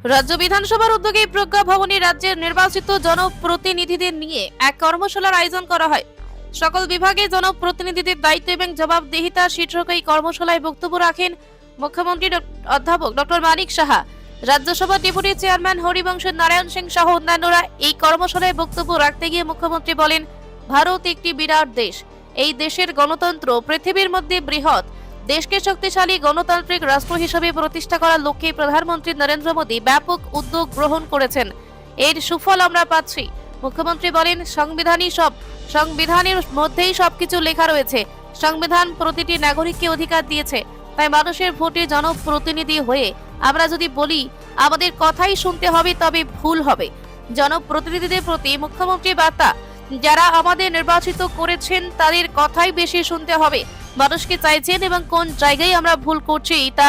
রাজ্য বিধানসভার উদ্যোগে প্রজ্ঞা ভবনে রাজ্যের নির্বাচিত জনপ্রতিনিধিদের নিয়ে এক কর্মশালার আয়োজন করা হয়। সকল বিভাগে জনপ্রতিনিধিদের দায়িত্ব এবং জবাবদিহিতা শীর্ষক এই কর্মশালায় বক্তব্য রাখেন মুখ্যমন্ত্রী অধ্যাপক ডক্টর মানিক সাহা, রাজ্যসভার ডেপুটি চেয়ারম্যান হরিবংশ নারায়ণ সিং সহ অন্যান্যরা। এই কর্মশালায় বক্তব্য রাখতে গিয়ে মুখ্যমন্ত্রী বলেন, ভারত একটি বিরাট দেশ। এই দেশের গণতন্ত্র পৃথিবীর মধ্যে বৃহৎ। দেশকে শক্তিশালী গণতান্ত্রিক রাষ্ট্র হিসেবে প্রতিষ্ঠা করার লক্ষ্যে প্রধানমন্ত্রী নরেন্দ্র মোদী ব্যাপক উদ্যোগ গ্রহণ করেছেন। এর সুফল আমরা পাচ্ছি। মুখ্যমন্ত্রী বলেন, সংবিধানের মধ্যেই সবকিছু লেখা রয়েছে। সংবিধান প্রতিটি নাগরিককে অধিকার দিয়েছে। তাই মানুষের ভোটে জনপ্রতিনিধি হয়ে আমরা যদি বলি আমাদের কথাই শুনতে হবে, তবে ভুল হবে। জনপ্রতিনিধিদের প্রতি মুখ্যমন্ত্রী বার্তা, যারা আমাদের নির্বাচিত করেছেন তাদের কথাই বেশি শুনতে হবে। মানুষকে চাইছেন এবং কোন জায়গায় আমরা ভুল করছি তা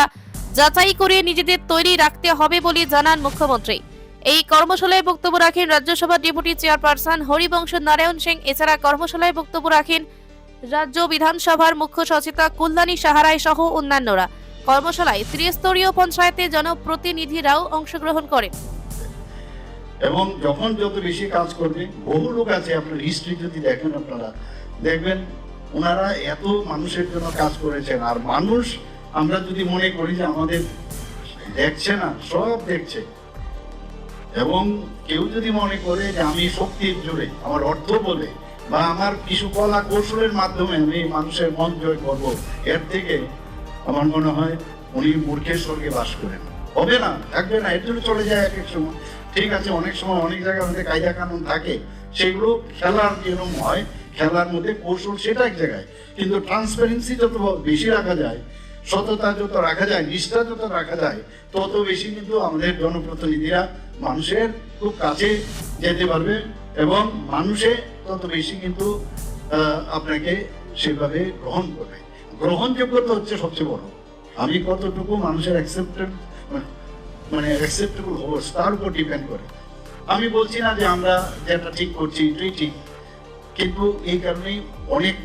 যাচাই করে নিজেদের তৈরি রাখতে হবে বলে জানান মুখ্যমন্ত্রী। এই কর্মশালায় বক্তব্য রাখেন রাজ্যসভার ডেপুটি চেয়ারপারসন হরিবংশ নারায়ণ সিং। এছাড়া কর্মশালায় বক্তব্য রাখেন রাজ্য বিধানসভার মুখ্য সচেতক কল্যাণী সাহারাই সহ অন্যান্যরা। কর্মশালায় ত্রিস্তরীয় পঞ্চায়েতে জনপ্রতিনিধিরাও অংশগ্রহণ করেন। এবং যখন যত বেশি কাজ করবে, বহু লোক আছে, আপনার হিস্ট্রি যদি দেখেন আপনারা দেখবেন ওনারা এত মানুষের জন্য কাজ করেছেন। আর মানুষ, আমরা যদি মনে করি যে আমাদের দেখছে না, সব দেখছে। এবং কেউ যদি মনে করে যে আমি শক্তির জোরে, আমার অর্থ বলে বা আমার কিছু কলা কৌশলের মাধ্যমে আমি মানুষের মন জয় করবো, এর থেকে আমার মনে হয় উনি মূর্খের স্বর্গে বাস করেন। হবে না, থাকবে না, এর জন্য চলে যায় এক এক সময়। ঠিক আছে, অনেক সময় অনেক জায়গায় আমাদের কায়দা কানুন থাকে, সেগুলো খেলার যেরকম হয়, খেলার মধ্যে কৌশল সেটা এক জায়গায়। কিন্তু ট্রান্সপারেন্সি যত বেশি রাখা যায়, সততা যত রাখা যায়, নিষ্ঠা যত রাখা যায়, তত বেশি কিন্তু আমাদের জনপ্রতিনিধিরা মানুষের খুব কাছে যেতে পারবে এবং মানুষে তত বেশি কিন্তু আপনাকে সেভাবে গ্রহণ করবে। গ্রহণযোগ্যতা হচ্ছে সবচেয়ে বড়। আমি কতটুকু মানুষের অ্যাকসেপ্টেবল হবো তার উপর ডিপেন্ড করে। আমি বলছি না যে আমরা যেটা ঠিক করছি এটাই ঠিক, কিন্তু এই কারণেই অনেক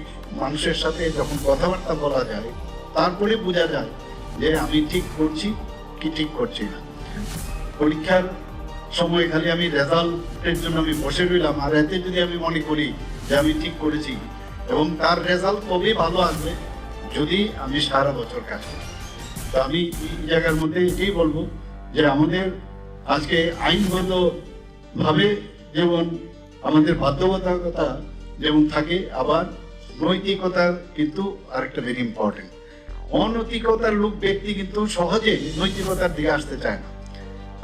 মানুষের সাথে যখন কথাবার্তা বলা যায়, তারপরে বোঝা যায় যে আমি ঠিক করছি কি ঠিক করছি না। পরীক্ষার সময় খালি আমি রেজাল্টের জন্য আমি বসে রইলাম, আর এতে যদি আমি মনে করি যে আমি ঠিক করেছি, এবং তার রেজাল্ট তবেই ভালো আসবে যদি আমি সারা বছর কাজ করি। তো আমি এই জায়গার মধ্যে এটাই বলবো যে আমাদের আজকে আইনগত ভাবে যেমন আমাদের বাধ্যবাধকতা যেমন থাকে, আবার নৈতিকতার কিন্তু আরেকটা ভেরি ইম্পর্টেন্ট। অনৈতিকতার লোক ব্যক্তি কিন্তু সহজে নৈতিকতার দিকে আসতে চায় না,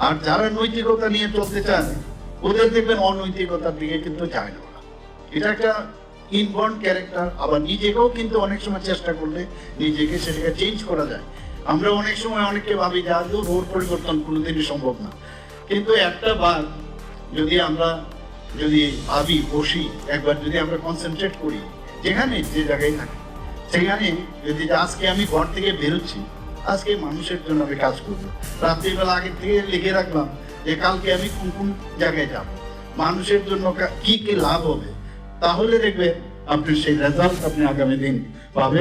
আর যারা নৈতিকতা নিয়ে চলতে চায় ওদের দেখবেন অনৈতিকতার দিকে কিন্তু যায় না। এটা একটা ইনবর্ন ক্যারেক্টার। আবার নিজেকেও কিন্তু অনেক সময় চেষ্টা করলে নিজেকে সেটাকে চেঞ্জ করা যায়। আমরা অনেক সময় অনেককে ভাবি যে আজও রোড পরিবর্তন কোনোদিনই সম্ভব না, কিন্তু একটা বার যদি আমরা ভাবি, বসি, একবার যদি আমরা কনসেন্ট্রেট করি, যেখানে যে জায়গায় থাকি সেখানে যদি আজকে আমি ঘর থেকে বেরোচ্ছি, আজকে মানুষের জন্য আমি কাজ করবো, রাত্রিবেলা আগের থেকে লিখে রাখলাম যে কালকে আমি কোন কোন জায়গায় যাব, মানুষের জন্য কি কি লাভ হবে, তাহলে দেখবেন আপনি সেই রেজাল্ট আপনি আগামী দিন পাবেন।